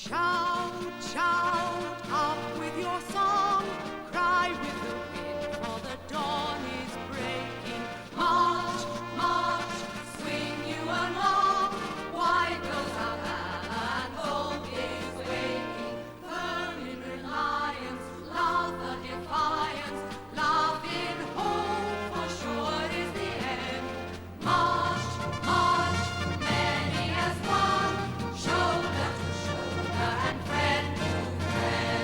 Shout, shout, up with your song, cry with the wind, for the dawn is breaking. March, march, swing you along, wide goes our band, hope is waking. Firm in reliance, love the defiance, love in hope, for sure is the end. March, march, many as one, shoulder to shoulder and friend to friend.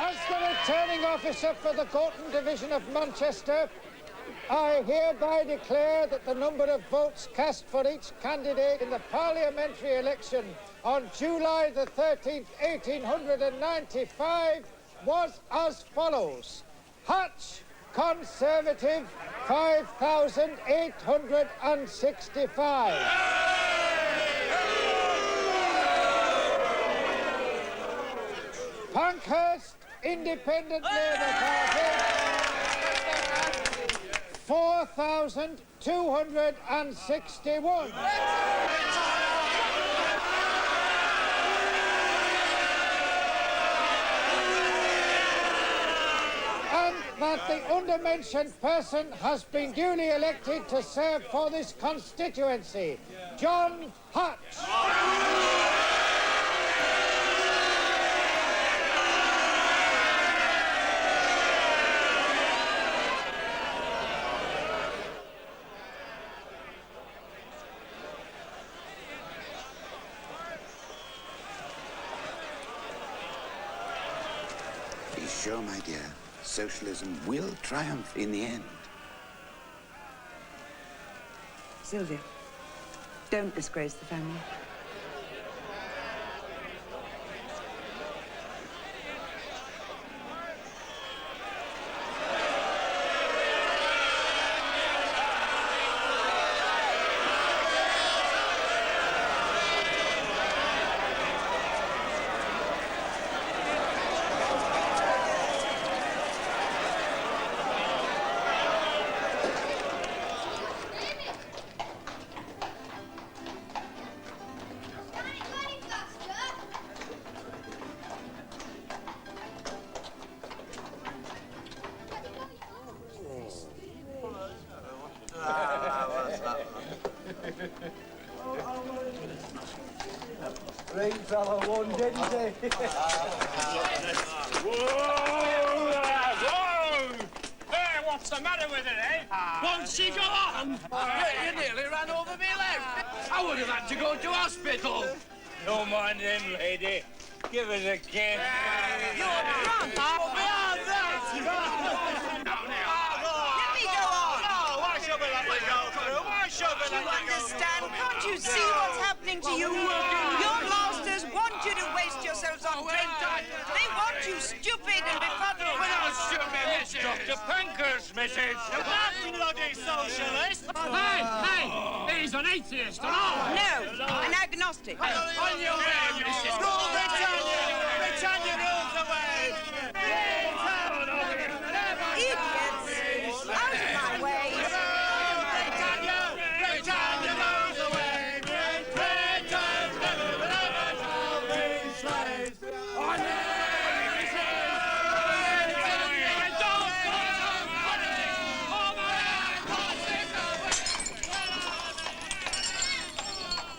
As the returning officer for the Gorton Division of Manchester, I hereby declare that the number of votes cast for each candidate in the parliamentary election on July the 13th, 1895 was as follows. Hatch, Conservative, 5,865. Pankhurst, Independent Labour Party, 4,261. And that the undermentioned person has been duly elected to serve for this constituency, John Hatch. Be sure, my dear, socialism will triumph in the end. Sylvia, don't disgrace the family. Great fellow won, didn't he? Whoa! Hey, what's the matter with it, eh? Won't she go on? You nearly ran over me leg. I would have had to go to hospital. Don't mind him, lady. Give us a kiss. You're drunk. Oh, beyond that. Let me go on. No, why should we let me go through? Why should we Do let you me go understand? Can't you see what's happening to you? Your masters want you to waste yourselves on drink. They want you stupid and befuddled. We're not stupid, Mrs. Dr. Pankhurst, Mrs. That bloody socialist. Hey, he's an atheist and all. No, an agnostic. On your way, Mrs. Britannia rules the way. Idiots! Out of my way! Britannia rules the way. Britain never will ever be slaves.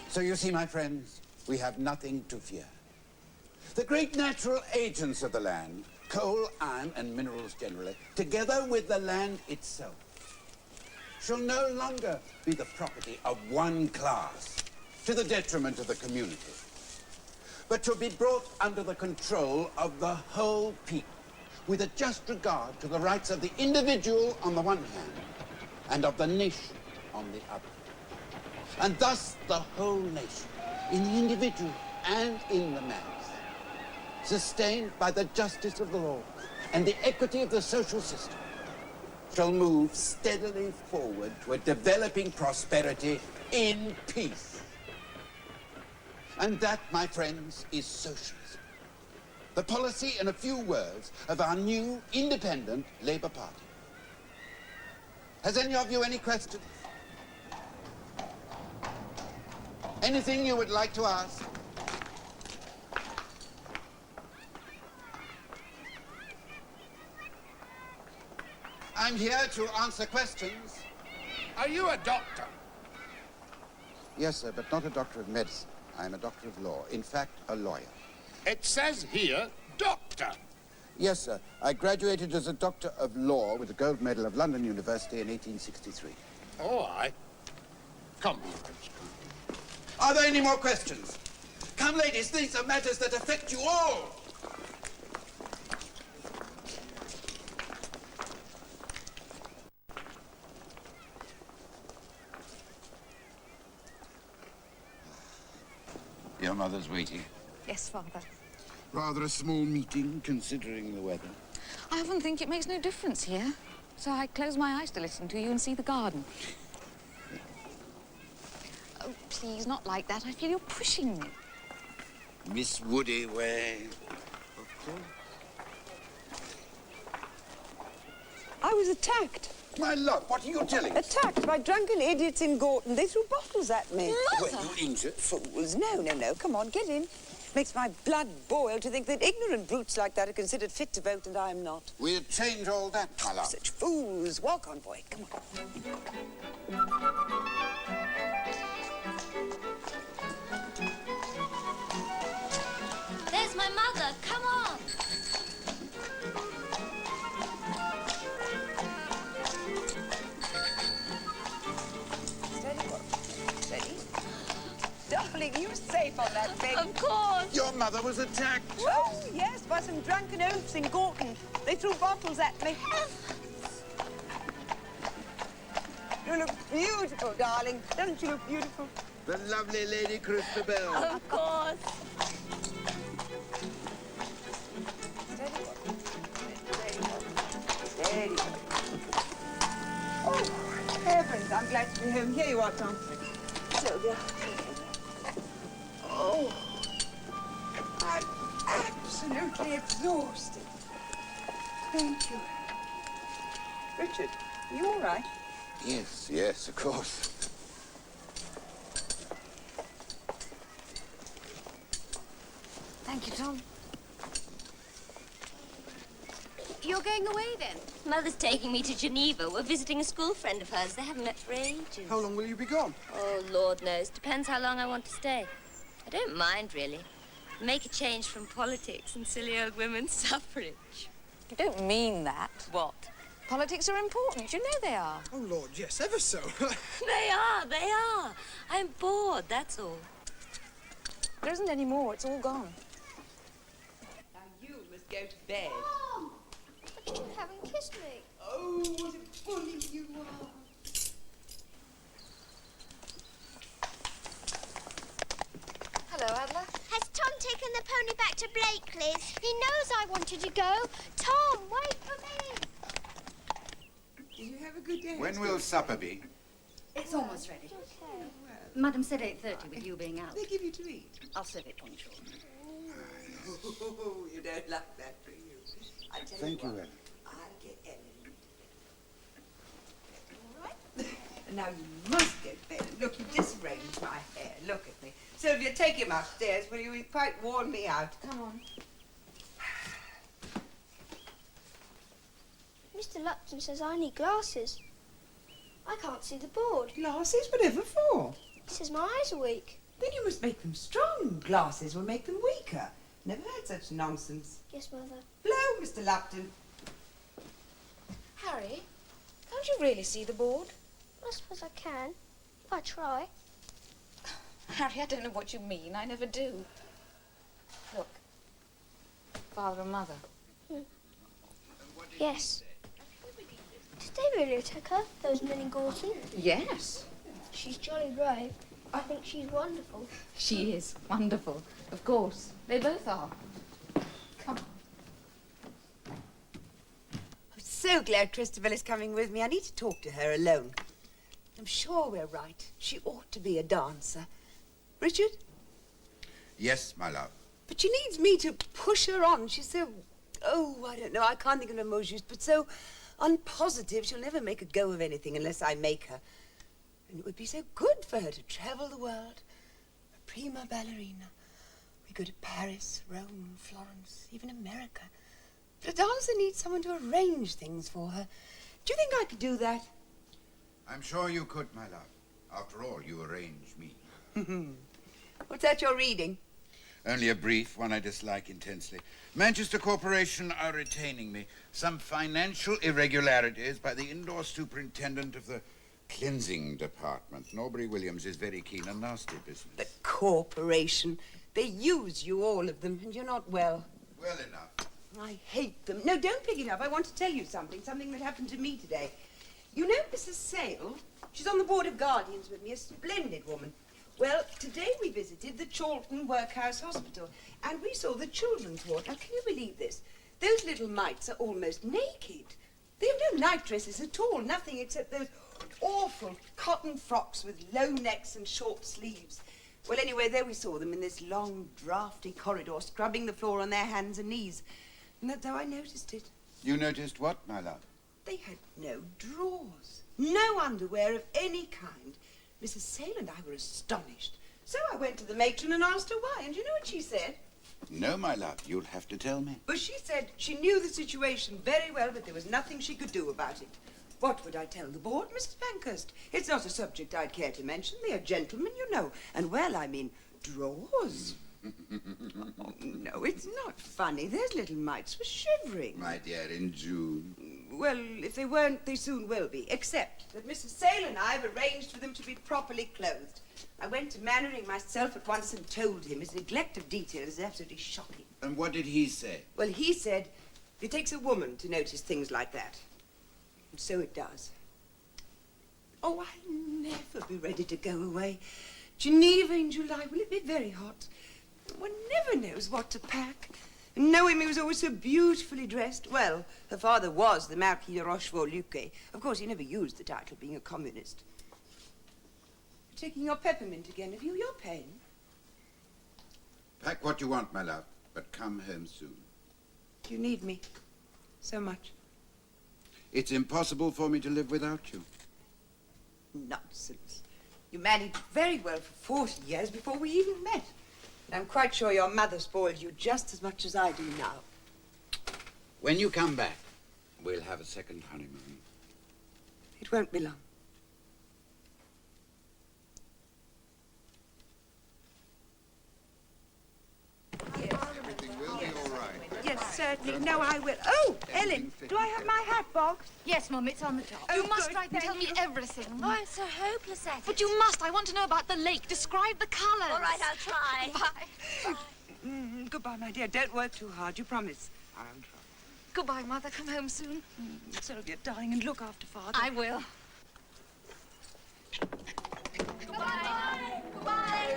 So you see, my friends, we have nothing to fear. The great natural agents of the land, coal, iron, and minerals generally, together with the land itself, shall no longer be the property of one class to the detriment of the community, but shall be brought under the control of the whole people, with a just regard to the rights of the individual on the one hand and of the nation on the other. And thus the whole nation, in the individual and in the mass, sustained by the justice of the law and the equity of the social system, shall move steadily forward toward developing prosperity in peace. And that, my friends, is socialism. The policy, in a few words, of our new independent Labour Party. Has any of you any questions? Anything you would like to ask? I'm here to answer questions. Are you a doctor? Yes, sir, but not a doctor of medicine. I'm a doctor of law. In fact, a lawyer. It says here, doctor. Yes, sir. I graduated as a doctor of law with the gold medal of London University in 1863. Oh, aye. Come. Are there any more questions? Come, ladies, these are matters that affect you all. Your mother's waiting. Yes, Father. Rather a small meeting, considering the weather. I often think it makes no difference here. So I close my eyes to listen to you and see the garden. Oh, please, not like that. I feel you're pushing me. Miss Woody way. I was attacked. My love, what are you telling us? Attacked by drunken idiots in Gorton. They threw bottles at me. Were you injured? Fools. No. Come on, get in. Makes my blood boil to think that ignorant brutes like that are considered fit to vote and I'm not. We'll change all that, my love. Such fools. Walk on, boy. Come on. There's my mother. Come on. Steady, boy. Steady. Darling, you're safe on that bed. Of course. Your mother was attacked. Oh, yes, by some drunken oafs in Gorton. They threw bottles at me. You look beautiful, darling. Don't you look beautiful? The lovely Lady Christabel. Of course. Steady, boy. Steady, boy. Oh, heavens, I'm glad to be home. Here you are, Tom. Sylvia. Oh, I'm absolutely exhausted. Thank you. Richard, are you all right? Yes, of course. Thank you, Tom. You're going away then? Mother's taking me to Geneva. We're visiting a school friend of hers. They haven't met for ages. How long will you be gone? Oh, Lord knows. Depends how long I want to stay. I don't mind, really. Make a change from politics and silly old women's suffrage. You don't mean that. What? Politics are important. You know they are. Oh, Lord, yes, ever so. They are. I'm bored, that's all. There isn't any more. It's all gone. Now you must go to bed. Mom! You haven't kissed me. Oh, what a bully you are. Hello, Adler. Has Tom taken the pony back to Blakely's? He knows I wanted to go. Tom, wait for me. Did you have a good day? When will supper be? It's almost ready. Madam said 8:30 with you being out. They give you to eat. I'll serve it punctual. Oh, you don't like that, do you? I tell Thank you, what, Ellen. I'll get Ellen. All right? Now you must get to bed. Look, you disarranged my hair. Look at me. Sylvia, take him upstairs, will you? He quite worn me out. Come on. Mr. Lupton says I need glasses. I can't see the board. Glasses? Whatever for? He says my eyes are weak. Then you must make them strong. Glasses will make them weaker. Never heard such nonsense. Yes, Mother. Blow, Mr. Lupton. Harry, can't you really see the board? I suppose I can. If I try. Harry, I don't know what you mean. I never do. Look. Father and Mother. Yes. Did they really attack her, those men in Gorton? Yes. She's jolly brave. I think she's wonderful. She is wonderful, of course. They both are. Come on. I'm so glad Christabel is coming with me. I need to talk to her alone. I'm sure we're right. She ought to be a dancer. Richard? Yes, my love. But she needs me to push her on. She's so, I don't know, I can't think of an emotion, but so unpositive. She'll never make a go of anything unless I make her. And it would be so good for her to travel the world. A prima ballerina. We go to Paris, Rome, Florence, even America. But a dancer needs someone to arrange things for her. Do you think I could do that? I'm sure you could, my love. After all, you arrange me. What's that you're reading? Only a brief, one I dislike intensely. Manchester Corporation are retaining me. Some financial irregularities by the indoor superintendent of the cleansing department. Norbury Williams is very keen on nasty business. The corporation. They use you, all of them, and you're not well. Well enough. I hate them. No, don't pick it up. I want to tell you something that happened to me today. You know Mrs. Sale? She's on the board of guardians with me, a splendid woman. Well, today we visited the Chorlton Workhouse Hospital, and we saw the children's ward. Now, can you believe this? Those little mites are almost naked. They have no night dresses at all, nothing except those awful cotton frocks with low necks and short sleeves. Well, anyway, there we saw them in this long, drafty corridor, scrubbing the floor on their hands and knees. And that's how I noticed it. You noticed what, my love? They had no drawers, no underwear of any kind. Mrs. Sale and I were astonished. So I went to the matron and asked her why, and you know what she said? No, my love, you'll have to tell me. Well, she said she knew the situation very well, but there was nothing she could do about it. What would I tell the board, Mrs. Pankhurst? It's not a subject I'd care to mention. They are gentlemen, you know. And, well, I mean, drawers. Oh, no, it's not funny. Those little mites were shivering. My dear, in June. Well, if they weren't, they soon will be. Except that Mrs. Sale and I have arranged for them to be properly clothed. I went to Mannering myself at once and told him his neglect of detail is absolutely shocking. And what did he say? Well, he said it takes a woman to notice things like that. And so it does. Oh, I'll never be ready to go away. Geneva in July, will it be very hot? One never knows what to pack. And Noemi was always so beautifully dressed. Well, her father was the Marquis de Rochefort-Luque. Of course, he never used the title, being a communist. You're taking your peppermint again, have you? Your pen? Pack what you want, my love, but come home soon. You need me so much. It's impossible for me to live without you. Nonsense. You managed very well for 40 years before we even met. And I'm quite sure your mother spoiled you just as much as I do now. When you come back, we'll have a second honeymoon. It won't be long. Everything will be all right. Yes, certainly. No, I will. Oh, Ellen, do I have my hat box? Yes, Mum, it's on the top. Oh, You must good, write and tell thank me you. everything. Oh, I'm so hopeless at it. But you must. I want to know about the lake. Describe the colours. All right, I'll try. Bye. Goodbye, my dear. Don't work too hard, you promise. I'll try. Goodbye, Mother. Come home soon. Sylvia, darling, and look after Father. I will. Goodbye. Goodbye. Goodbye.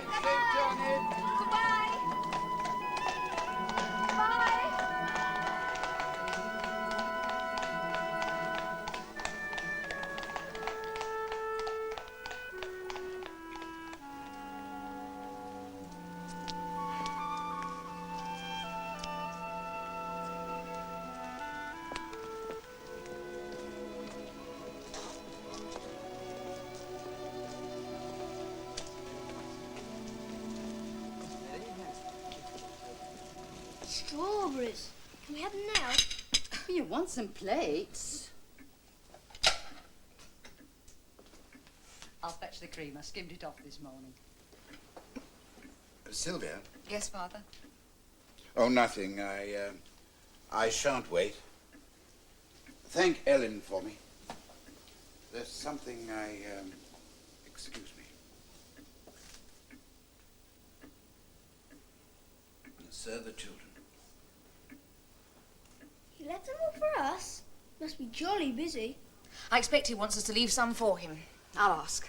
Strawberries. Can we have them now? You want some plates? I'll fetch the cream. I skimmed it off this morning. Sylvia? Yes, Father? Oh, nothing. I shan't wait. Thank Ellen for me. There's something excuse me. Sir, the children. He left them all for us? Must be jolly busy. I expect he wants us to leave some for him. I'll ask.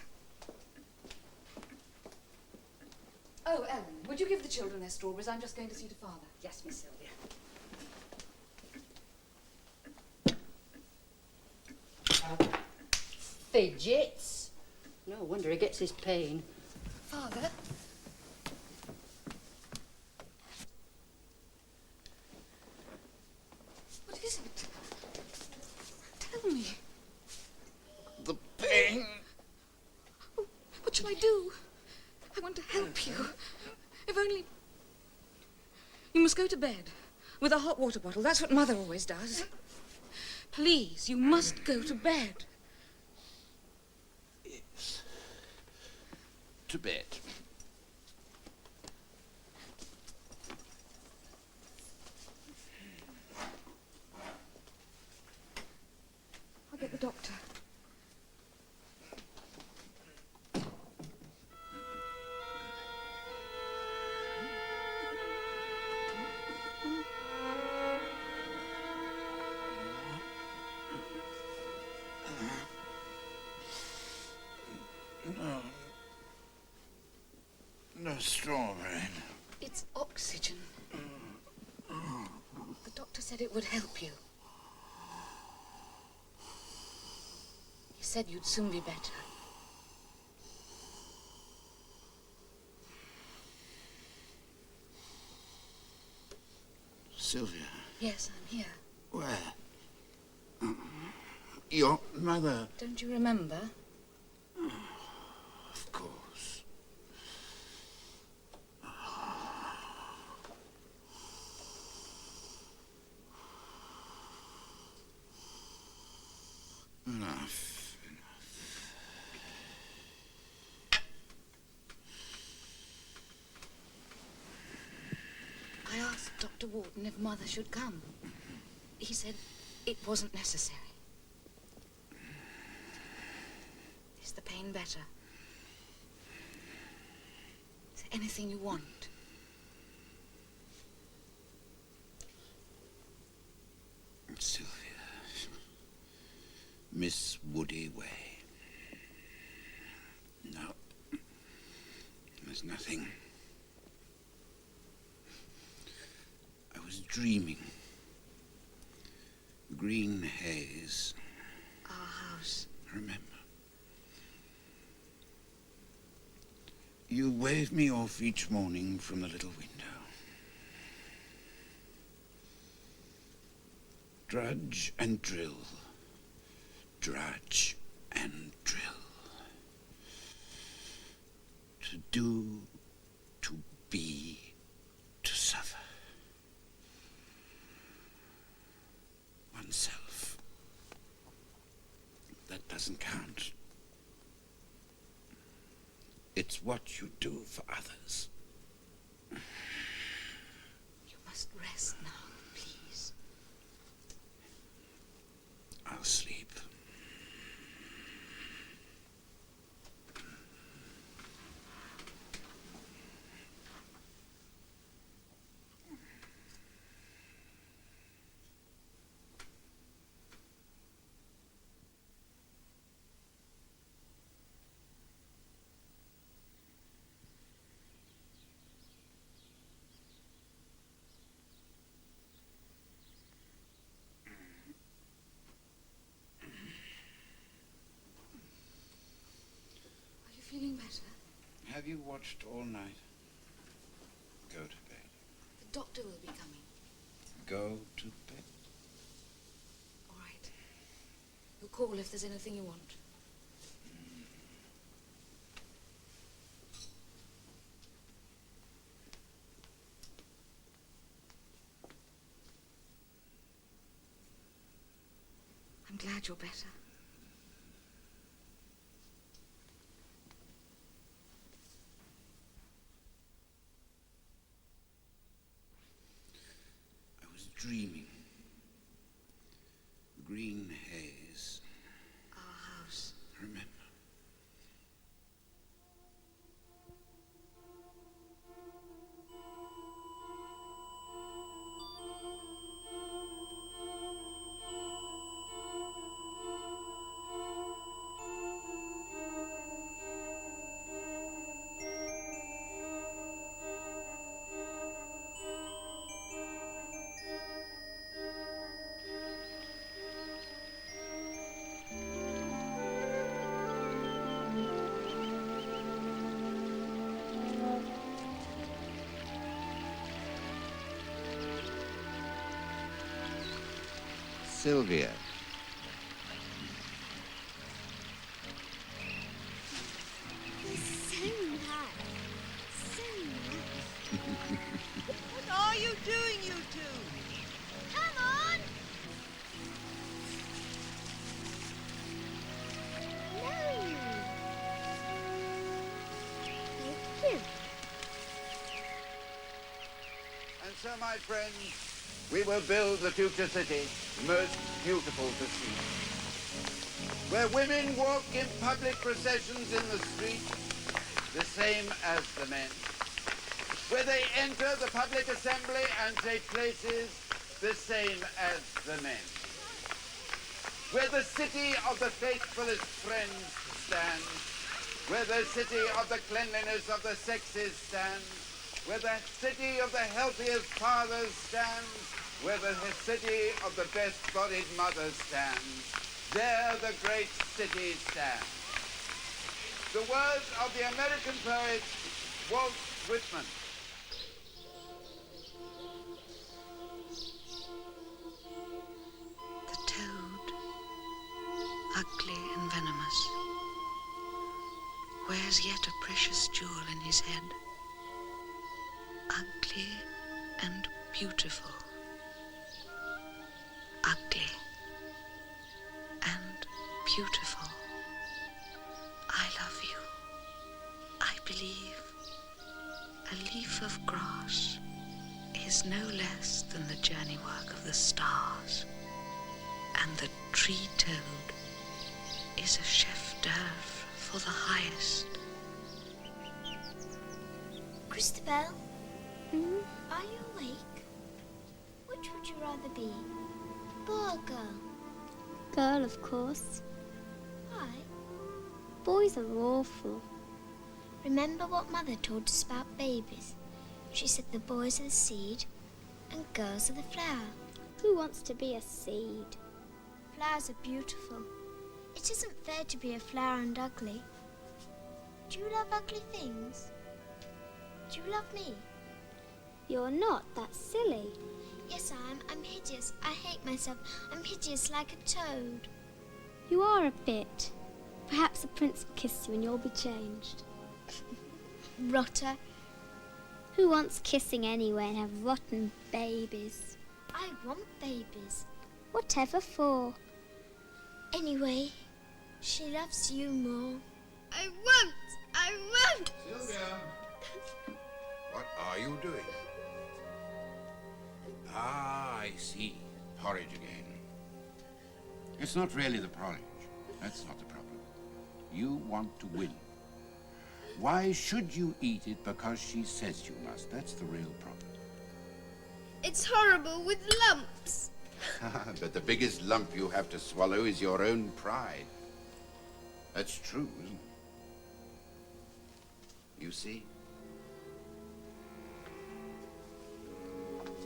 Oh, Ellen, would you give the children their strawberries? I'm just going to see to Father. Yes, Miss Sylvia. Fidgets. No wonder he gets his pain. Father? What is it? Tell me. The pain. Oh, what shall I do? I want to help you. If only... You must go to bed with a hot water bottle. That's what Mother always does. Please, you must go to bed. Yes. To bed. I'll get the doctor. No strawberry. It's oxygen. The doctor said it would help you. He said you'd soon be better. Sylvia. Yes, I'm here. Where? Your mother. Don't you remember? Of course. Enough. I asked Dr. Wharton if Mother should come. He said it wasn't necessary. Is the pain better? Is there anything you want? Sylvia. Miss Woody Way. No. There's nothing. I was dreaming. Green haze. Our house. Remember. You wave me off each morning from the little window. Drudge and drill. Drudge and drill. To do, to be, to suffer. Oneself. That doesn't count. It's what you do for others. You must rest now, please. I'll sleep. Feeling better? Have you watched all night? Go to bed. The doctor will be coming. Go to bed. All right. You'll call if there's anything you want. I'm glad you're better. Dreaming. Green haze. Our house. Remember. Sylvia. So nice. So nice. What are you doing, you two? Come on! No! Thank you. And so, my friends, we will build the future city, most beautiful to see, where women walk in public processions in the street, the same as the men, where they enter the public assembly and take places, the same as the men, where the city of the faithfulest friends stands, where the city of the cleanliness of the sexes stands, where the city of the healthiest fathers stands, where the city of the best-bodied mothers stands, there the great city stands. The words of the American poet Walt Whitman. The toad, ugly and venomous, wears yet a precious jewel in his head. Ugly and beautiful. Ugly and beautiful. I love you. I believe a leaf of grass is no less than the journey work of the stars, and the tree toad is a chef d'oeuvre for the highest. Christabel, are you awake? Which would you rather be? Boy or girl? Girl, of course. Why? Boys are awful. Remember what Mother told us about babies? She said the boys are the seed and girls are the flower. Who wants to be a seed? Flowers are beautiful. It isn't fair to be a flower and ugly. Do you love ugly things? Do you love me? You're not. That's silly. Yes, I am. I'm hideous. I hate myself. I'm hideous like a toad. You are a bit. Perhaps the prince will kiss you and you'll be changed. Rotter. Who wants kissing anyway and have rotten babies? I want babies. Whatever for? Anyway, she loves you more. I won't! Sylvia, what are you doing? Ah, I see. Porridge again. It's not really the porridge. That's not the problem. You want to win. Why should you eat it because she says you must? That's the real problem. It's horrible with lumps. But the biggest lump you have to swallow is your own pride. That's true, isn't it? You see?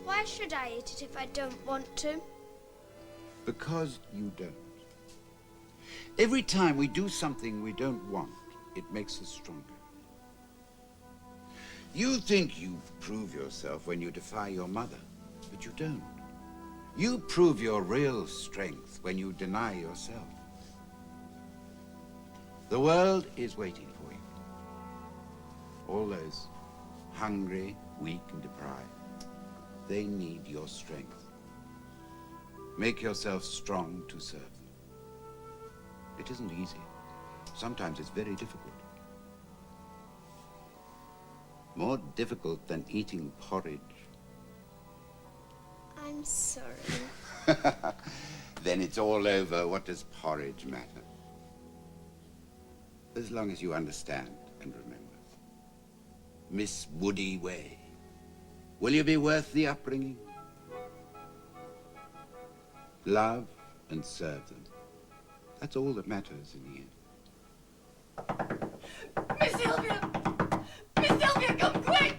Why should I eat it if I don't want to? Because you don't. Every time we do something we don't want, it makes us stronger. You think you prove yourself when you defy your mother, but you don't. You prove your real strength when you deny yourself. The world is waiting for you. All those hungry, weak, and deprived. They need your strength. Make yourself strong to serve them. It isn't easy. Sometimes it's very difficult. More difficult than eating porridge. I'm sorry. Then it's all over. What does porridge matter? As long as you understand and remember. Miss Woody Way. Will you be worth the upbringing? Love and serve them. That's all that matters in the end. Miss Sylvia! Miss Sylvia, come quick!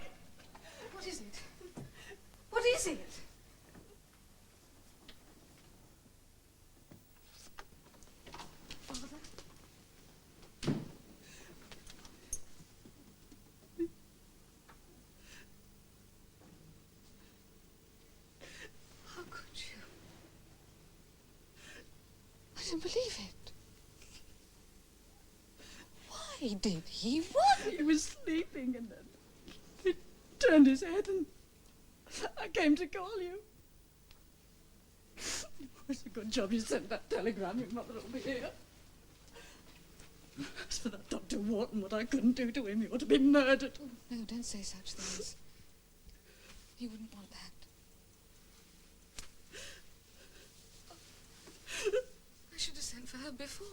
What is it? What is it? Father? How could you? did he? What? He was sleeping and then he turned his head and I came to call you. It was a good job you sent that telegram. Your mother will be here. As for that Dr. Wharton, what I couldn't do to him, he ought to be murdered. Oh, no, don't say such things. He wouldn't want that. I should have sent for her before.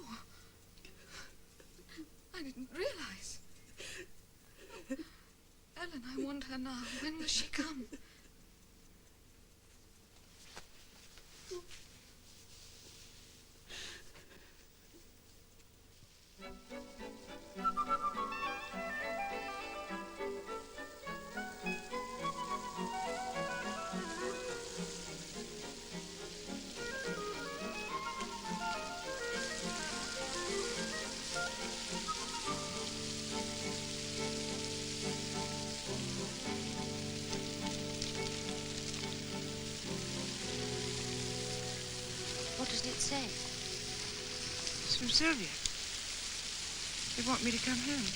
I didn't realise. Ellen, I want her now. When will she come? What does it say? It's from Sylvia. They want me to come home.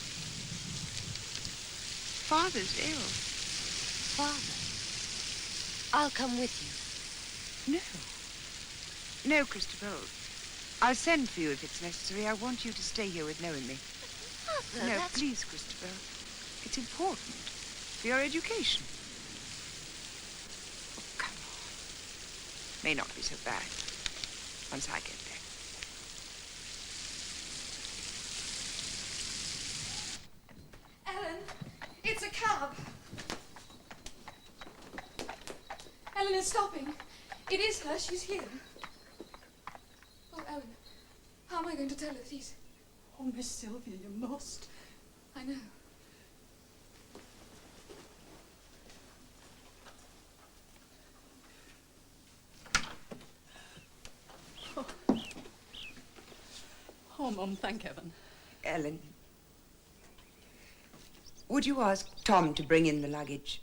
Father's ill. Father? I'll come with you. No. No, Christabel. I'll send for you if it's necessary. I want you to stay here with Noemi. Mother, No, that's... please, Christabel. It's important for your education. Oh, come on. May not be so bad once I get there. Ellen, it's a cab. Ellen is stopping. It is her. She's here. Oh, Ellen, how am I going to tell her these? Oh, Miss Sylvia, you must. I know. Oh, Mum, thank heaven. Ellen, would you ask Tom to bring in the luggage?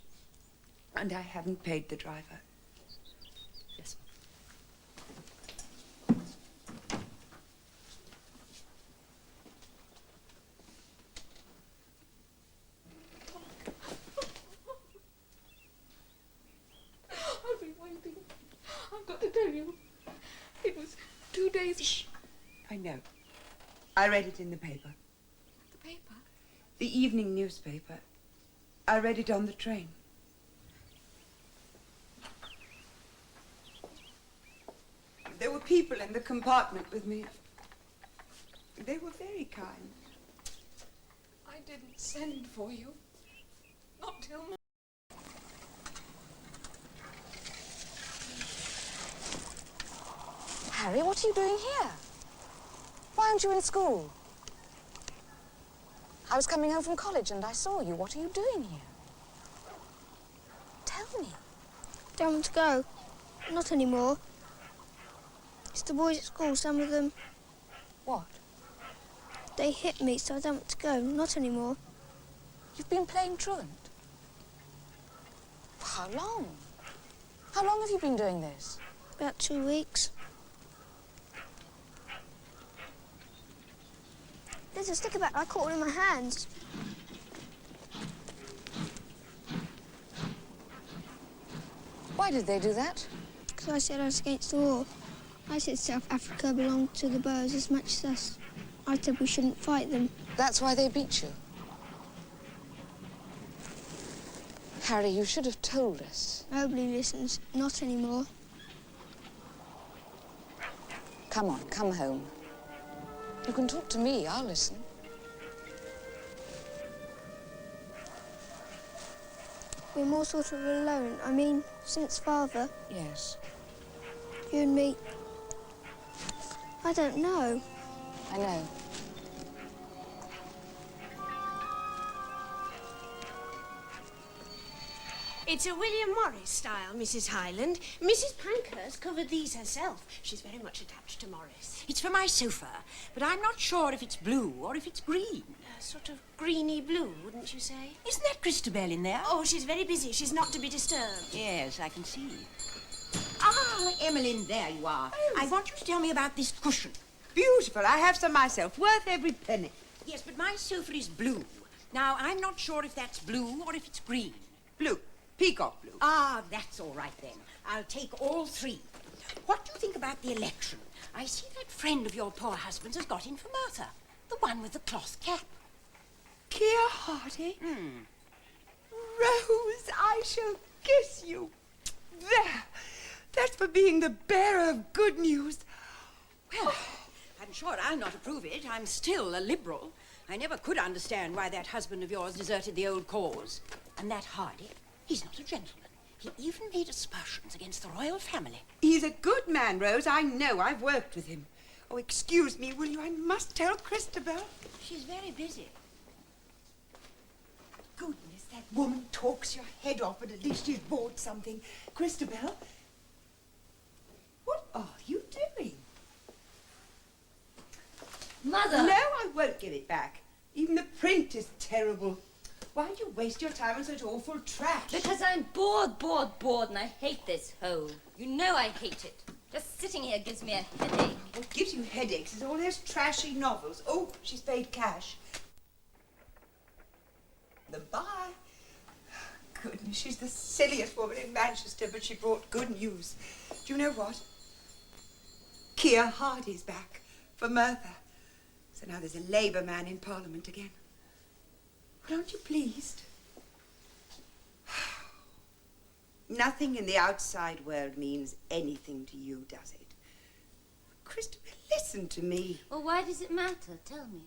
And I haven't paid the driver. Yes. I've been waiting. I've got to tell you. It was 2 days... Shh. I know. I read it in the paper. The paper? The evening newspaper. I read it on the train. There were people in the compartment with me. They were very kind. I didn't send for you. Not till now. Harry, what are you doing here? Why aren't you in school? I was coming home from college and I saw you. What are you doing here? Tell me. Don't want to go. Not anymore. It's the boys at school, some of them. What? They hit me, so I don't want to go. Not anymore. You've been playing truant? For how long? How long have you been doing this? About 2 weeks. There's a sticker back. I caught it in my hands. Why did they do that? Because I said I was against the war. I said South Africa belonged to the Boers as much as us. I said we shouldn't fight them. That's why they beat you? Harry, you should have told us. Nobody listens. Not anymore. Come on, come home. You can talk to me, I'll listen. We're more sort of alone. I mean, since Father. Yes. You and me. I don't know. I know. It's a William Morris style, Mrs. Highland. Mrs. Pankhurst covered these herself. She's very much attached to Morris. It's for my sofa, but I'm not sure if it's blue or if it's green. Sort of greeny blue, wouldn't you say? Isn't that Christabel in there? Oh, she's very busy. She's not to be disturbed. Yes, I can see. Ah, Emmeline, there you are. I want you to tell me about this cushion. Beautiful. I have some myself. Worth every penny. Yes, but my sofa is blue. Now, I'm not sure if that's blue or if it's green. Blue. Peacock blue. Ah, that's all right then. I'll take all three. What do you think about the election? I see that friend of your poor husband's has got in for Martha. The one with the cloth cap. Keir Hardy? Rose, I shall kiss you. There. That's for being the bearer of good news. Well, I'm sure I'll not approve it. I'm still a Liberal. I never could understand why that husband of yours deserted the old cause. And that Hardy, he's not a gentleman. He even made aspersions against the royal family. He's a good man, Rose. I know. I've worked with him. Oh, excuse me, will you? I must tell Christabel. She's very busy. Goodness, that woman talks your head off, but at least she's bought something. Christabel, what are you doing? Mother! No, I won't give it back. Even the print is terrible. Why do you waste your time on such awful trash? Because I'm bored, and I hate this hole. You know I hate it. Just sitting here gives me a headache. What gives you headaches is all those trashy novels. Oh, she's paid cash. The buy. Goodness, she's the silliest woman in Manchester, but she brought good news. Do you know what? Keir Hardy's back for Merthyr. So now there's a Labour man in Parliament again. Well, aren't you pleased? Nothing in the outside world means anything to you, does it? Christopher, listen to me. Well, why does it matter? Tell me.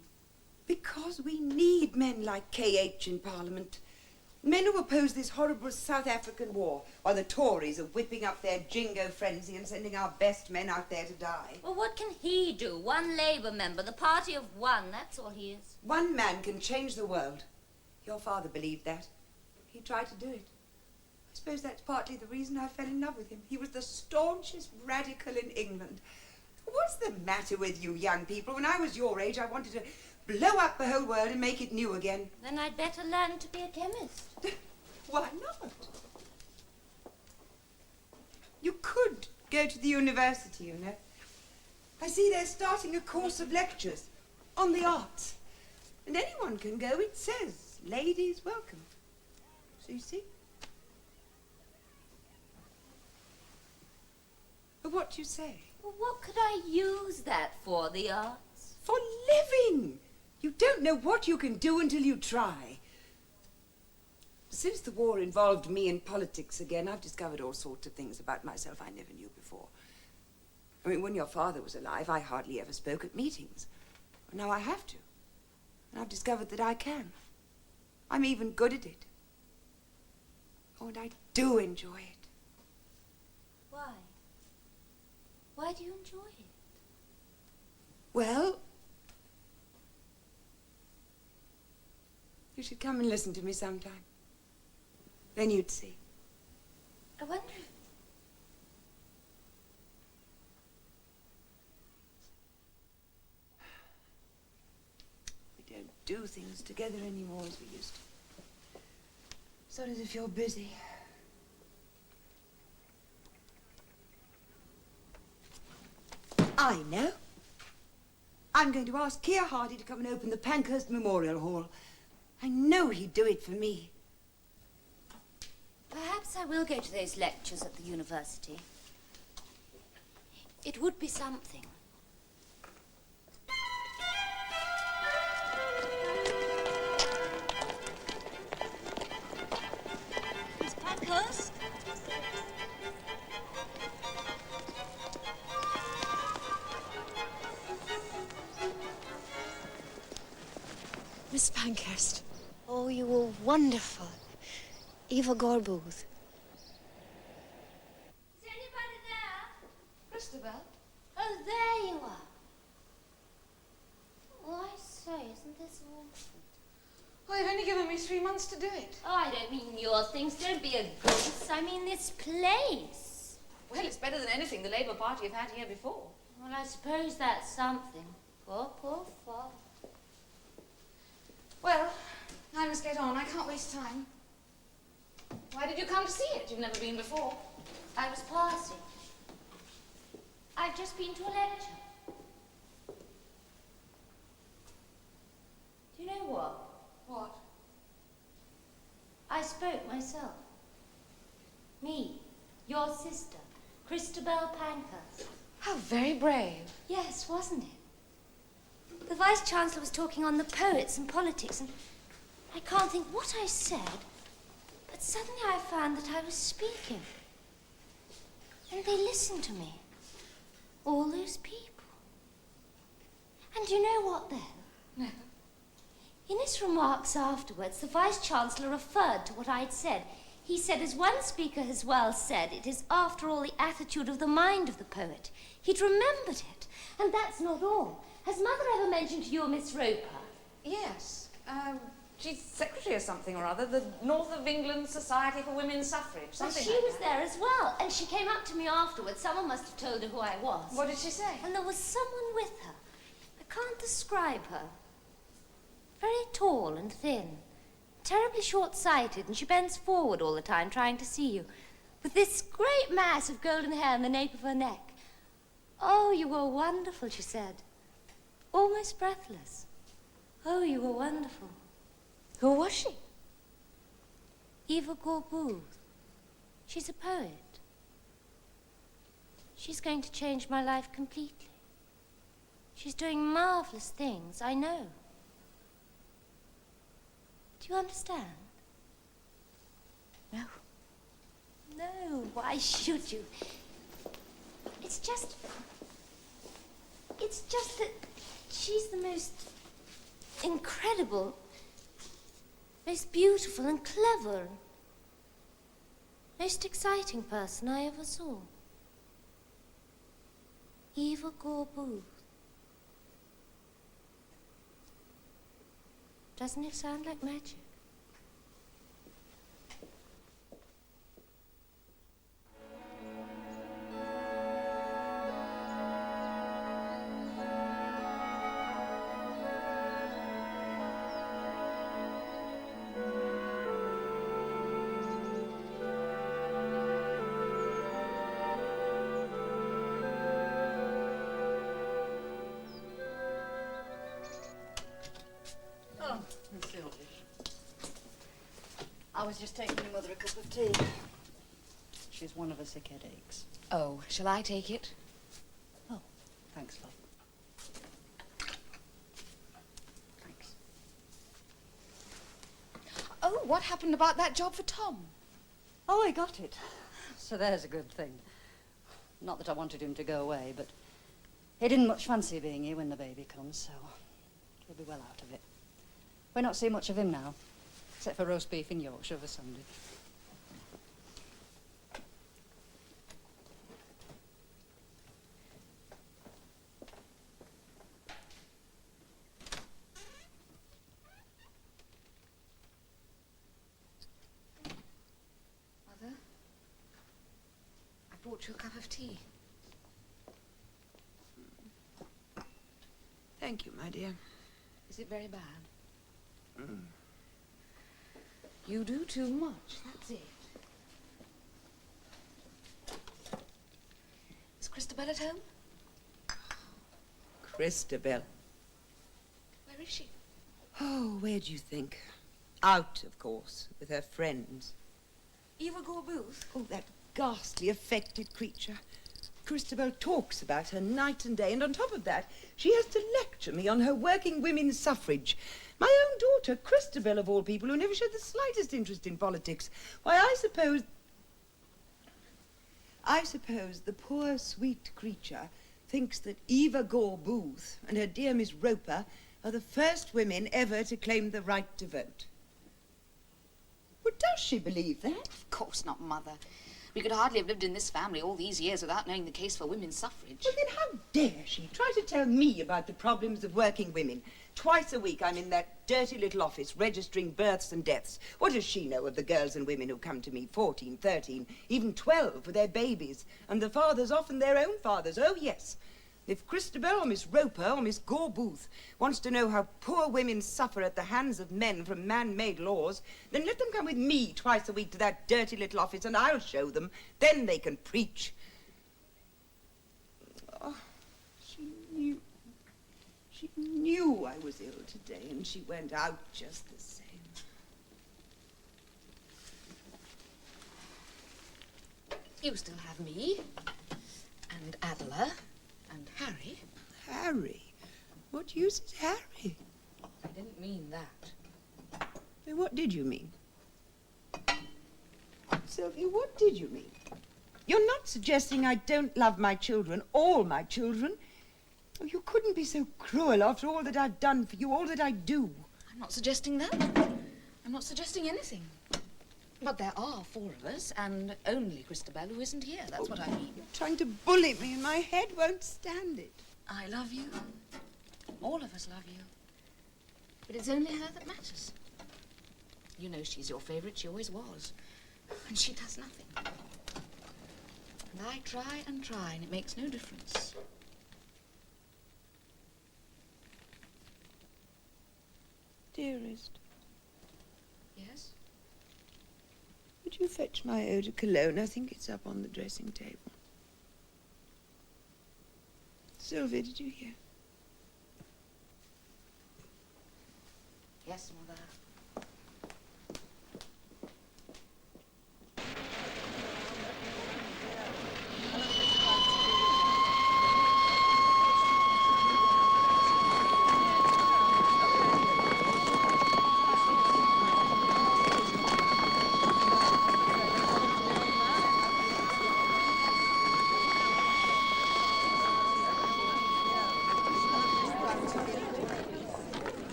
Because we need men like KH in Parliament. Men who oppose this horrible South African war, while the Tories are whipping up their jingo frenzy and sending our best men out there to die. Well, what can he do? One Labour member, the party of one, that's all he is. One man can change the world. Your father believed that. He tried to do it. I suppose that's partly the reason I fell in love with him. He was the staunchest radical in England. What's the matter with you young people? When I was your age, I wanted to blow up the whole world and make it new again. Then I'd better learn to be a chemist. Why not? You could go to the university, you know. I see they're starting a course of lectures on the arts. And anyone can go, it says, ladies welcome. So you see? But what do you say? Well, what could I use that for, the arts? For living! You don't know what you can do until you try. Since the war involved me in politics again, I've discovered all sorts of things about myself I never knew before. I mean, when your father was alive, I hardly ever spoke at meetings. Now I have to. And I've discovered that I can. I'm even good at it. Oh, and I do enjoy it. Why? Why do you enjoy it? Well, you should come and listen to me sometime. Then you'd see. I wonder if... We don't do things together anymore as we used to. So as if you're busy. I know. I'm going to ask Keir Hardy to come and open the Pankhurst Memorial Hall. I know he'd do it for me. Perhaps I will go to those lectures at the university. It would be something. Miss Pankhurst? Miss Pankhurst. Oh, you were wonderful. Eva Gorbooth. Is anybody there? Christabel? Oh, there you are. Oh, I say, isn't this awful? Oh, you've only given me 3 months to do it. Oh, I don't mean your things. Don't be a goose. I mean this place. Well, it's better than anything the Labour Party have had here before. Well, I suppose that's something. Poor father. Well, I must get on. I can't waste time. Why did you come to see it? You've never been before. I was passing. I've just been to a lecture. You know what? What? I spoke myself. Me, your sister, Christabel Pankhurst. How very brave. Yes, wasn't it? The Vice-Chancellor was talking on the poets and politics, and I can't think what I said, but suddenly I found that I was speaking. And they listened to me. All those people. And you know what then? No. In his remarks afterwards, the Vice-Chancellor referred to what I'd said. He said, as one speaker has well said, it is after all the attitude of the mind of the poet. He'd remembered it. And that's not all. Has Mother ever mentioned to you a Miss Roper? Yes. She's secretary or something or other, the North of England Society for Women's Suffrage, something She like was that. there as well, and she came up to me afterwards. Someone must have told her who I was. What did she say? And there was someone with her. I can't describe her. Very tall and thin, terribly short-sighted, and she bends forward all the time trying to see you, with this great mass of golden hair in the nape of her neck. Oh, you were wonderful, she said, almost breathless. Oh, you were wonderful. Who was she? Eva Gorbooth. She's a poet. She's going to change my life completely. She's doing marvelous things, I know. Do you understand? No. No, why should you? It's just that she's the most incredible, most beautiful and clever, most exciting person I ever saw. Eva Gorbooth. Doesn't it sound like magic? Oh, Miss Sylvie. I was just taking your mother a cup of tea. She's one of her sick headaches. Oh, shall I take it? Oh, thanks, love. Thanks. Oh, what happened about that job for Tom? Oh, I got it. So there's a good thing. Not that I wanted him to go away, but he didn't much fancy being here when the baby comes, so he'll be well out of it. We're not seeing much of him now, except for roast beef in Yorkshire for Sunday. Mother, I brought you a cup of tea. Thank you, my dear. Is it very bad? You do too much, that's it. Is Christabel at home? Christabel. Where is she? Oh, where do you think? Out, of course, with her friends. Eva Gorbooth? Oh, that ghastly, affected creature. Christabel talks about her night and day, and on top of that, she has to lecture me on her working women's suffrage. My own daughter, Christabel, of all people, who never showed the slightest interest in politics. Why, I suppose the poor, sweet creature thinks that Eva Gorbooth and her dear Miss Roper are the first women ever to claim the right to vote. Well, does she believe that? Of course not, Mother. We could hardly have lived in this family all these years without knowing the case for women's suffrage. Well, then how dare she try to tell me about the problems of working women? Twice a week I'm in that dirty little office registering births and deaths. What does she know of the girls and women who come to me, 14, 13, even 12, with their babies, and the fathers often their own fathers? Oh, yes. If Christabel or Miss Roper or Miss Gorbooth wants to know how poor women suffer at the hands of men from man-made laws, then let them come with me twice a week to that dirty little office and I'll show them. Then they can preach. Oh, she She knew I was ill today, and she went out just the same. You still have me, and Adela, and Harry. Harry? What use is Harry? I didn't mean that. Then what did you mean? Sylvia, what did you mean? You're not suggesting I don't love my children, all my children. Oh, you couldn't be so cruel after all that I've done for you, all that I do. I'm not suggesting that. I'm not suggesting anything. But there are 4 of us, and only Christabel who isn't here. That's what I mean. You're trying to bully me, and my head won't stand it. I love you. All of us love you. But it's only her that matters. You know she's your favourite. She always was. And she does nothing. And I try and try, and it makes no difference. Dearest. Yes? Would you fetch my eau de cologne? I think it's up on the dressing table. Sylvia, did you hear? Yes, Mother.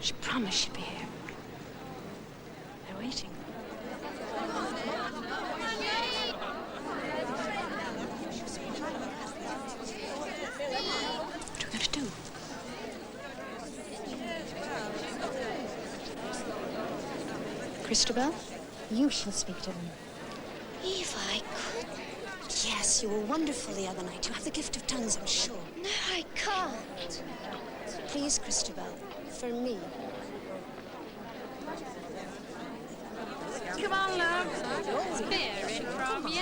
She promised she'd be here. They're waiting. What are we going to do? Christabel, you shall speak to them. Eva, I could. Yes, you were wonderful the other night. You have the gift of tongues, I'm sure. No, I can't. Please, Christabel, for me. Come on, love. Spare it from you.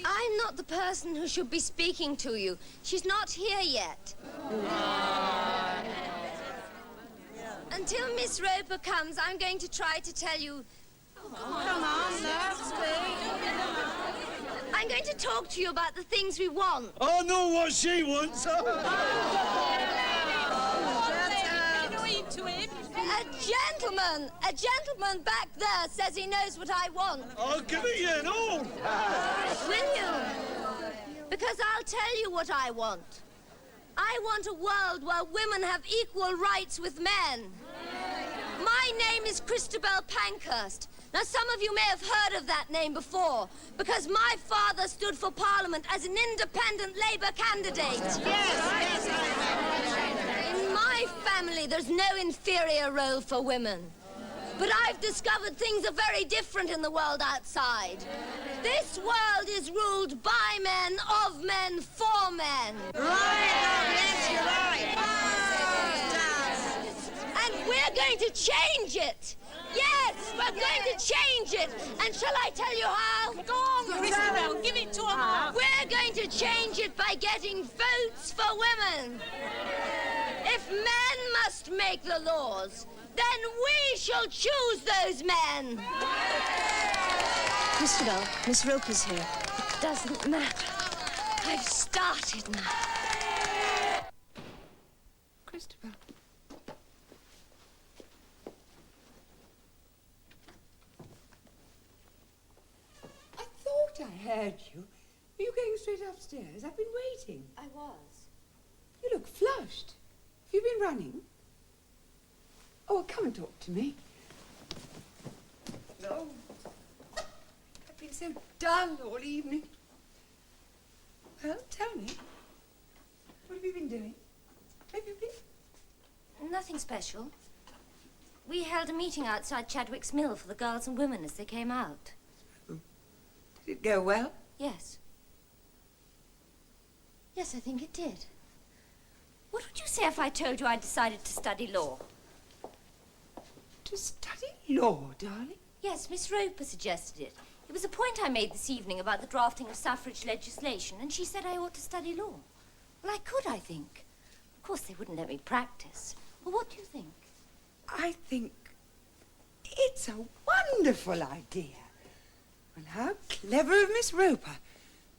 I'm not the person who should be speaking to you. She's not here yet. Until Miss Roper comes, I'm going to try to tell you... Come on, love. I'm going to talk to you about the things we want. I know what she wants. A gentleman back there says he knows what I want. I'll give it you, no. Will you? Because I'll tell you what I want. I want a world where women have equal rights with men. My name is Christabel Pankhurst. Now, some of you may have heard of that name before, because my father stood for Parliament as an independent Labour candidate. Yes. In my family, there's no inferior role for women. But I've discovered things are very different in the world outside. This world is ruled by men, of men, for men. Yes, you're right. And we're going to change it. Yes, we're going to change it. And shall I tell you how? Go on, Christabel, give it to her. We're going to change it by getting votes for women. If men must make the laws, then we shall choose those men. Christabel, Miss Roper's here. It doesn't matter. I've started now. Christabel. I thought I heard you. Were you going straight upstairs? I've been waiting. I was. You look flushed. Have you been running? Oh, come and talk to me. Oh, I've been so dull all evening. Well, tell me. What have you been doing? Where have you been? Nothing special. We held a meeting outside Chadwick's Mill for the girls and women as they came out. Did it go well? Yes. Yes, I think it did. What would you say if I told you I decided to study law? To study law, darling? Yes, Miss Roper suggested it. It was a point I made this evening about the drafting of suffrage legislation, and she said I ought to study law. Well, I could, I think. Of course, they wouldn't let me practice. Well, what do you think? I think it's a wonderful idea. And how clever of Miss Roper.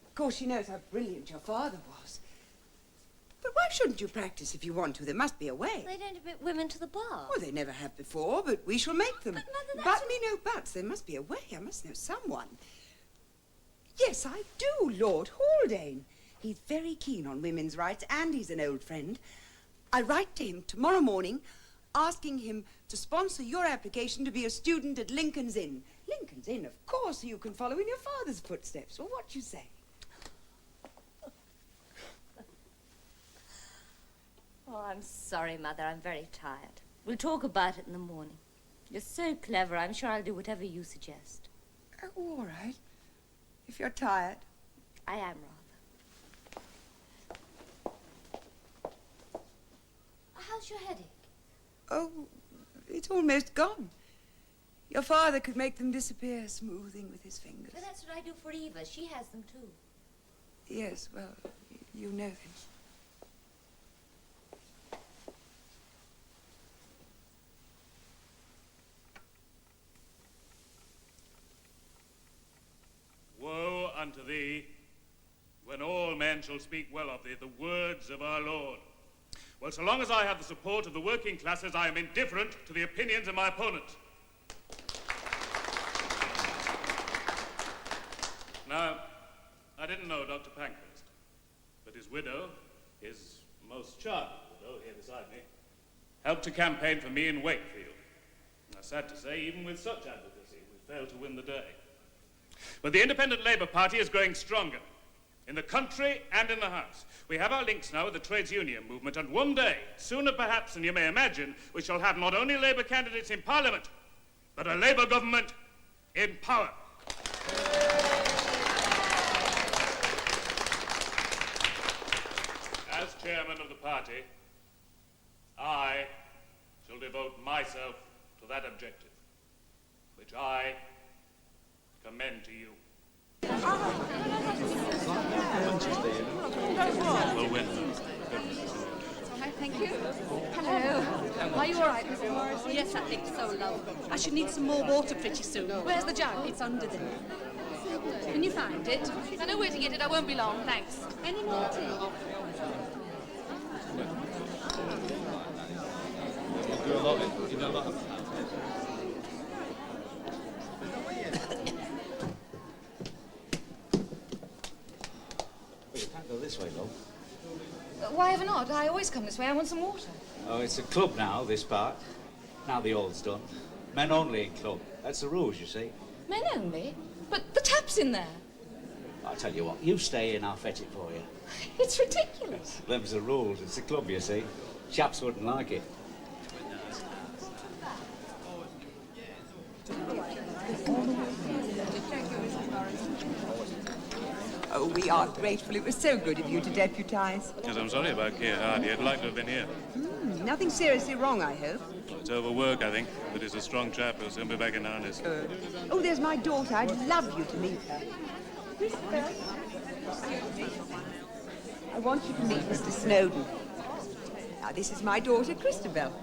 Of course, she knows how brilliant your father was. But why shouldn't you practice if you want to? There must be a way. They don't admit women to the bar. Well, they never have before, but we shall make them. But, Mother, that's... But me no buts. There must be a way. I must know someone. Yes, I do, Lord Haldane. He's very keen on women's rights, and he's an old friend. I'll write to him tomorrow morning, asking him to sponsor your application to be a student at Lincoln's Inn. Lincoln's Inn, of course, so you can follow in your father's footsteps. Well, what do you say? Oh, I'm sorry, Mother. I'm very tired. We'll talk about it in the morning. You're so clever. I'm sure I'll do whatever you suggest. Oh, all right. If you're tired. I am rather. How's your headache? Oh, it's almost gone. Your father could make them disappear, smoothing with his fingers. But that's what I do for Eva. She has them too. Yes, well, you know them. Woe unto thee, when all men shall speak well of thee, the words of our Lord. Well, so long as I have the support of the working classes, I am indifferent to the opinions of my opponents. Now, I didn't know Dr. Pankhurst, but his widow, his most charming widow here beside me, helped to campaign for me in Wakefield. Now, sad to say, even with such advocacy, we failed to win the day. But the Independent Labour Party is growing stronger, in the country and in the House. We have our links now with the trades union movement, and one day, sooner perhaps than you may imagine, we shall have not only Labour candidates in Parliament, but a Labour government in power. As chairman of the party, I shall devote myself to that objective, which I commend to you. We'll win. Thank you. Hello. Are you all right, Mrs. Morrison? Yes, I think so, love. I should need some more water pretty soon. Where's the jug? It's under there. Can you find it? I know where to get it. I won't be long, thanks. Any more tea? You can't go this way, love. Why ever not? I always come this way. I want some water. Oh, it's a club now, this part. Now the all's done. Men only in club. That's the rules, you see. Men only? But the tap's in there. I'll tell you what, you stay in, I'll fetch it for you. It's ridiculous. Them's the rules. It's a club, you see. Chaps wouldn't like it. Oh, we are grateful. It was so good of you to deputise. Yes, I'm sorry about Keir Hardy. I'd like to have been here. Nothing seriously wrong, I hope. Well, it's overwork, I think, but he's a strong chap. He'll soon be back in harness. Oh, there's my daughter. I'd love you to meet her. I want you to meet Mr. Snowden. Now, this is my daughter, Christabel.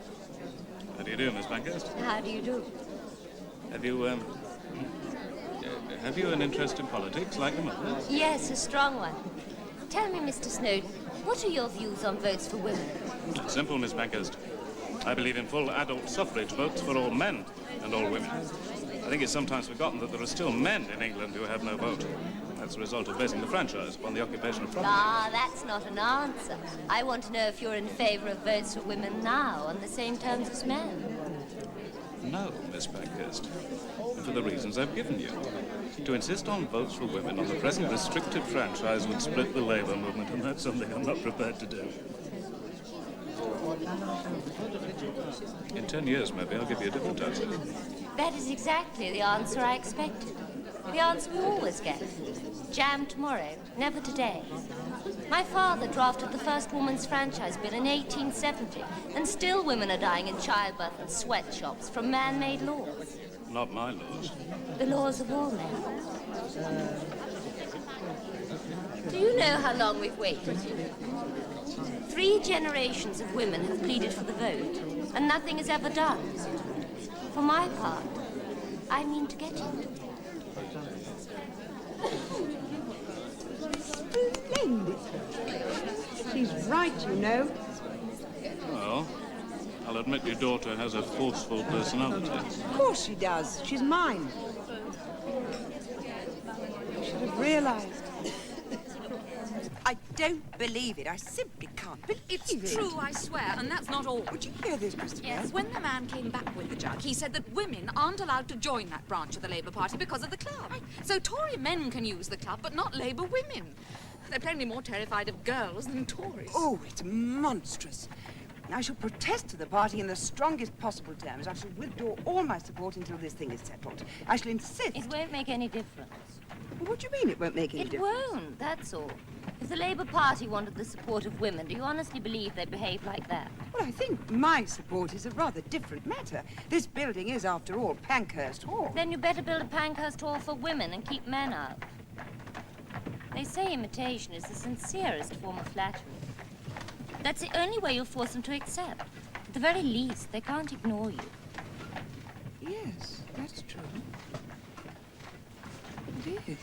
How do you do, Miss Pankhurst? How do you do? Have you an interest in politics, like the mother? Yes, a strong one. Tell me, Mr. Snowden, what are your views on votes for women? Simple, Miss Pankhurst. I believe in full adult suffrage votes for all men and all women. I think it's sometimes forgotten that there are still men in England who have no vote. That's a result of basing the franchise upon the occupation of property. Ah, that's not an answer. I want to know if you're in favour of votes for women now on the same terms as men. No, Miss Pankhurst. For the reasons I've given you. To insist on votes for women on the present restricted franchise would split the Labour movement, and that's something I'm not prepared to do. In 10 years, maybe, I'll give you a different answer. That is exactly the answer I expected. The answer we always get. Jam tomorrow, never today. My father drafted the first woman's franchise bill in 1870, and still women are dying in childbirth and sweatshops from man-made laws. Not my laws. The laws of all men. Do you know how long we've waited? 3 generations of women have pleaded for the vote, and nothing is ever done. For my part, I mean to get it. Splendid. She's right, you know. Well, I'll admit your daughter has a forceful personality. Of course she does. She's mine. I should have realized. I don't believe it. I simply can't believe it. It's true, I swear, and that's not all. Would you hear this, Christopher? Yes, when the man came back with the jug, he said that women aren't allowed to join that branch of the Labour Party because of the club. So Tory men can use the club, but not Labour women. They're plainly more terrified of girls than Tories. Oh, it's monstrous. I shall protest to the party in the strongest possible terms. I shall withdraw all my support until this thing is settled. I shall insist. It won't make any difference. What do you mean it won't make any It difference? won't, that's all. If the Labour Party wanted the support of women, do you honestly believe they'd behave like that? Well, I think my support is a rather different matter. This building is, after all, Pankhurst Hall. Then you better build a Pankhurst Hall for women and keep men out. They say imitation is the sincerest form of flattery. That's the only way you'll force them to accept. At the very least, they can't ignore you. Yes, that's true. It is.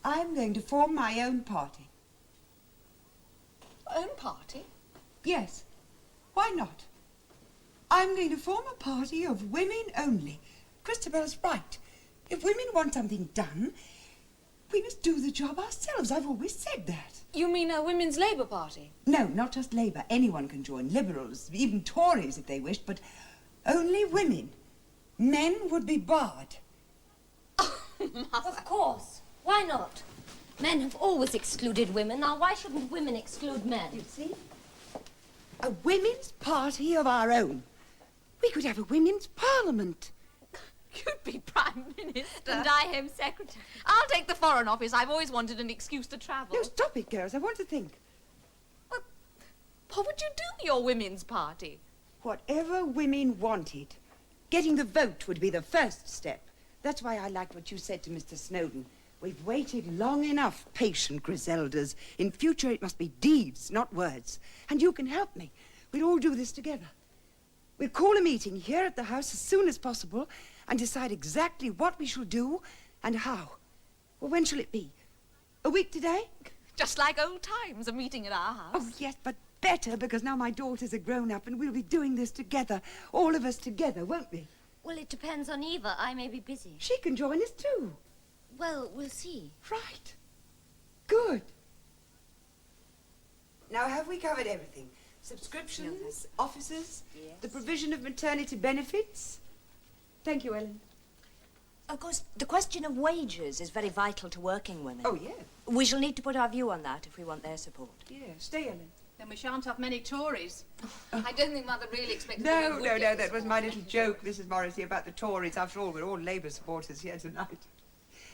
I'm going to form my own party. Own party? Yes. Why not? I'm going to form a party of women only. Christabel's right. If women want something done, we must do the job ourselves. I've always said that. You mean a women's Labour Party? No, not just Labour. Anyone can join. Liberals, even Tories if they wished, but only women. Men would be barred. Of course. Why not? Men have always excluded women. Now, why shouldn't women exclude men? You see? A women's party of our own. We could have a women's parliament. You'd be Prime Minister. And I Home Secretary. I'll take the Foreign Office. I've always wanted an excuse to travel. No, stop it, girls. I want to think. What would you do, your women's party? Whatever women wanted. Getting the vote would be the first step. That's why I liked what you said to Mr. Snowden. We've waited long enough, patient Griseldas. In future, it must be deeds, not words. And you can help me. We'll all do this together. We'll call a meeting here at the house as soon as possible and decide exactly what we shall do and how. Well, when shall it be? A week today? Just like old times, a meeting at our house. Oh, yes, but better, because now my daughters are grown up and we'll be doing this together. All of us together, won't we? Well, it depends on Eva. I may be busy. She can join us too. Well, we'll see. Right. Good. Now, have we covered everything? Subscriptions, offices, the provision of maternity benefits? Thank you, Ellen. Of course, the question of wages is very vital to working women. Oh, yes. We shall need to put our view on that if we want their support. Yeah, stay, Ellen. Then we shan't have many Tories. I don't think Mother really expected No, that was my little joke, Mrs. Morrissey, about the Tories. After all, we're all Labour supporters here tonight.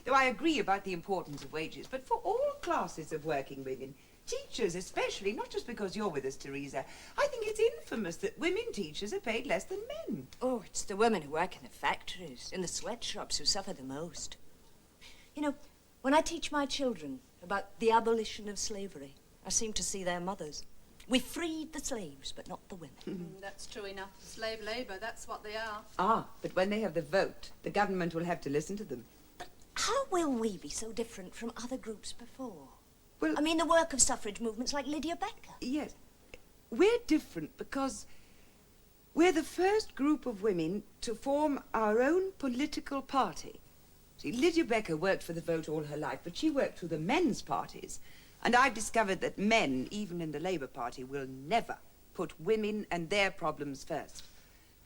Though I agree about the importance of wages, but for all classes of working women, teachers especially, not just because you're with us, Teresa, I think it's infamous that women teachers are paid less than men. Oh, it's the women who work in the factories, in the sweatshops who suffer the most. You know, when I teach my children about the abolition of slavery, I seem to see their mothers. We freed the slaves, but not the women. That's true enough. Slave labour, that's what they are. Ah, but when they have the vote, the government will have to listen to them. How will we be so different from other groups before? Well, I mean, the work of suffrage movements like Lydia Becker. Yes. We're different because we're the first group of women to form our own political party. See, Lydia Becker worked for the vote all her life, but she worked through the men's parties. And I've discovered that men, even in the Labour Party, will never put women and their problems first.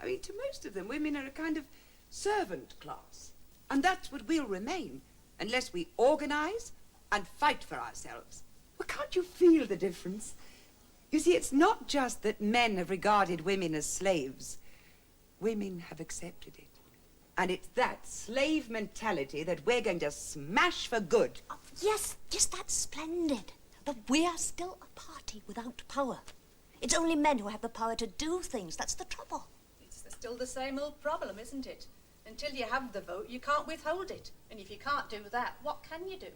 I mean, to most of them, women are a kind of servant class. And that's what we'll remain, unless we organize and fight for ourselves. Well, can't you feel the difference? You see, it's not just that men have regarded women as slaves. Women have accepted it. And it's that slave mentality that we're going to smash for good. Oh, yes, that's splendid. But we are still a party without power. It's only men who have the power to do things. That's the trouble. It's still the same old problem, isn't it? Until you have the vote, you can't withhold it. And if you can't do that, what can you do?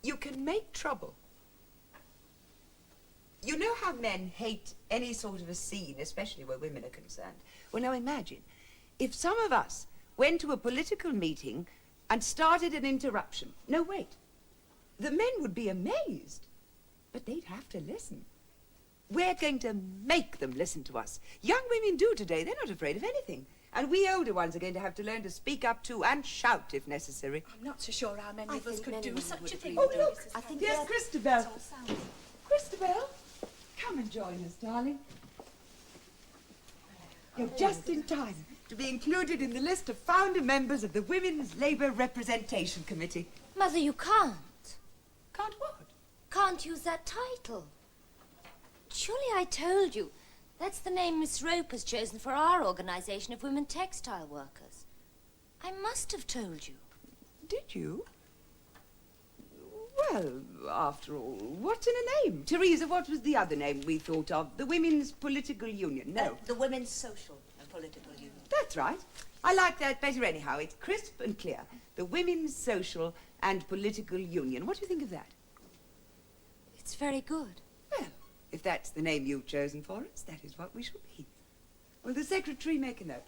You can make trouble. You know how men hate any sort of a scene, especially where women are concerned. Well, now imagine if some of us went to a political meeting and started an interruption. No, wait. The men would be amazed, but they'd have to listen. We're going to make them listen to us. Young women do today. They're not afraid of anything. And we older ones are going to have to learn to speak up too and shout if necessary. I'm not so sure how many of us could do such a thing. Oh, look! Here's Christabel. Christabel, come and join us, darling. You're just in time to be included in the list of founder members of the Women's Labour Representation Committee. Mother, you can't. Can't what? Can't use that title. Surely I told you. That's the name Miss Rope has chosen for our organisation of women textile workers. I must have told you. Did you? Well, after all, what's in a name? Teresa, what was the other name we thought of? The Women's Political Union, no. The Women's Social and Political Union. That's right. I like that better anyhow. It's crisp and clear. The Women's Social and Political Union. What do you think of that? It's very good. Well, if that's the name you've chosen for us, that is what we shall be. Will the secretary make a note?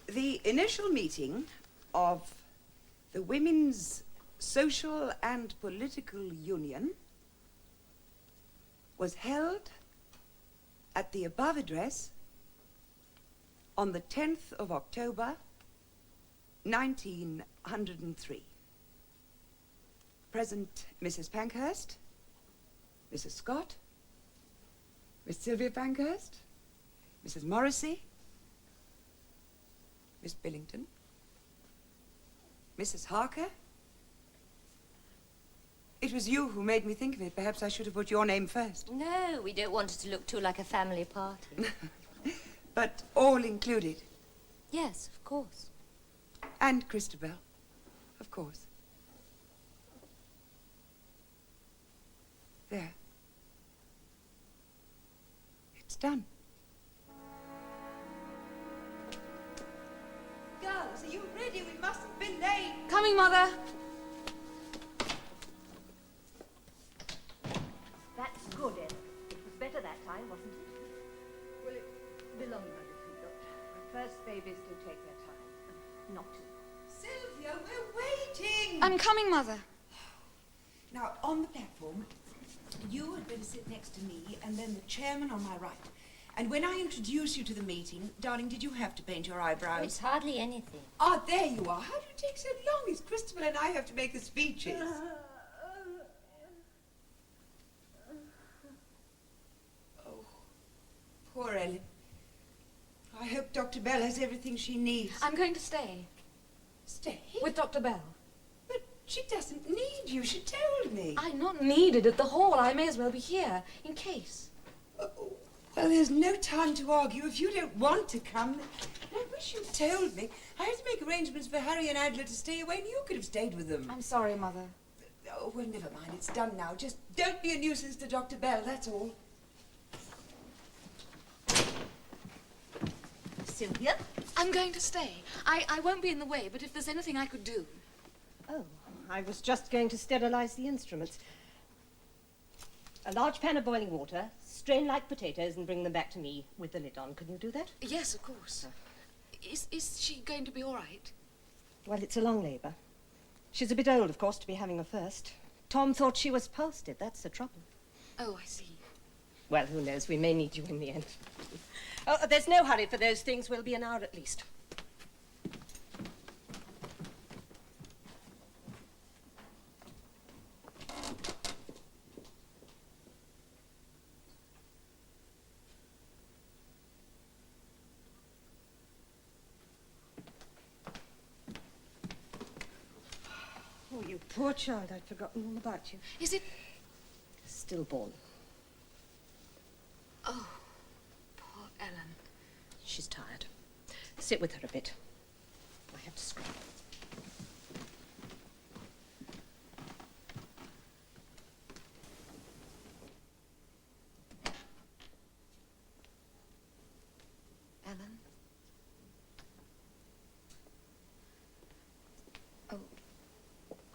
The initial meeting of the Women's Social and Political Union was held at the above address on the 10th of October, 1903. Present Mrs. Pankhurst, Mrs. Scott, Miss Sylvia Pankhurst, Mrs. Morrissey, Miss Billington, Mrs. Harker. It was you who made me think of it. Perhaps I should have put your name first. No, we don't want it to look too like a family party. But all included. Yes, of course. And Christabel, of course. There. It's done. Girls, are you ready? We mustn't be late. Coming, Mother. That's good, Ed. It was better that time, wasn't it? Well, it belonged by the feet, Doctor. First babies do take their time. Not to. Sylvia, we're waiting. I'm coming, Mother. Now, on the platform, you had better sit next to me and then the chairman on my right. And when I introduce you to the meeting, darling, did you have to paint your eyebrows? Oh, it's hardly anything. Ah, there you are. How do you take so long? It's Christabel and I have to make the speeches. Oh, poor Ellen. I hope Dr. Bell has everything she needs. I'm going to stay. Stay? With Dr. Bell. But she doesn't need you. She told me. I'm not needed at the hall. I may as well be here, in case. Oh, well, there's no time to argue. If you don't want to come, I wish you told me. I had to make arrangements for Harry and Adler to stay away, and you could have stayed with them. I'm sorry, Mother. Oh, well, never mind. It's done now. Just don't be a nuisance to Dr. Bell, that's all. Sylvia? I'm going to stay. I won't be in the way, but if there's anything I could do. Oh, I was just going to sterilize the instruments. A large pan of boiling water, strain like potatoes and bring them back to me with the lid on. Can you do that? Yes, of course. Is she going to be all right? Well, it's a long labour. She's a bit old, of course, to be having a first. Tom thought she was posted. That's the trouble. Oh, I see. Well, who knows? We may need you in the end. Oh, there's no hurry for those things. We'll be an hour at least. Poor child, I'd forgotten all about you. Is it? Stillborn. Oh, poor Ellen. She's tired. Sit with her a bit. I have to scrub. Ellen? Oh,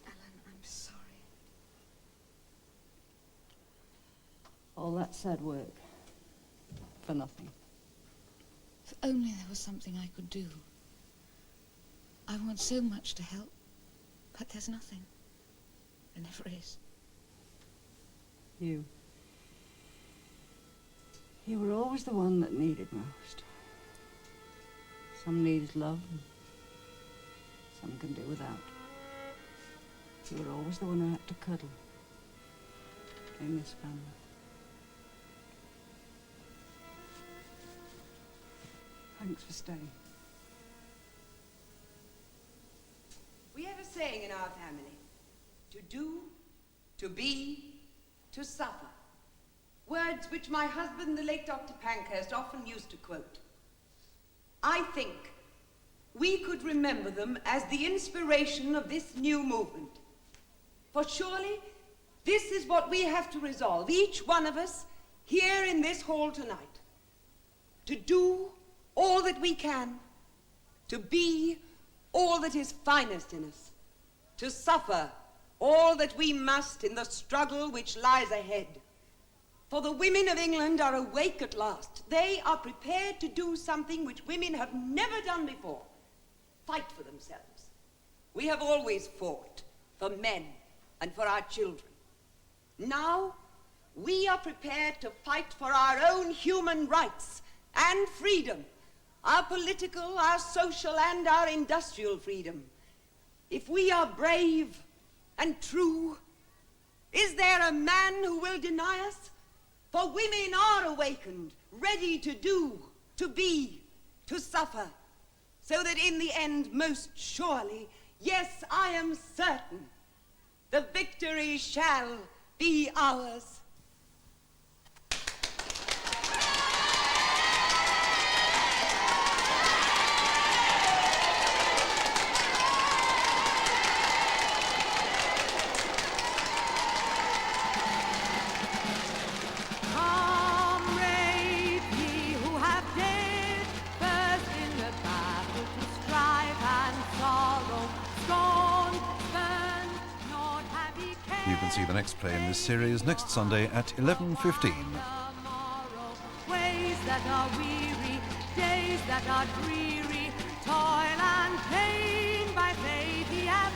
Ellen, I'm sorry. All that sad work for nothing. If only there was something I could do. I want so much to help, but there's nothing. There never is. You were always the one that needed most. Some needed love, and some can do without. You were always the one I had to cuddle in this family. Thanks for staying. We have a saying in our family: to do, to be, to suffer. Words which my husband, the late Dr. Pankhurst, often used to quote. I think we could remember them as the inspiration of this new movement. For surely this is what we have to resolve, each one of us here in this hall tonight. To do all that we can, to be all that is finest in us, to suffer all that we must in the struggle which lies ahead. For the women of England are awake at last. They are prepared to do something which women have never done before: fight for themselves. We have always fought for men and for our children. Now, we are prepared to fight for our own human rights and freedom, our political, our social, and our industrial freedom. If we are brave and true, is there a man who will deny us? For women are awakened, ready to do, to be, to suffer, so that in the end, most surely, yes, I am certain, the victory shall be ours. You can see the next play in this series next Sunday at 11:15. Ways that are weary, days that are dreary, toil and pain by faith he hath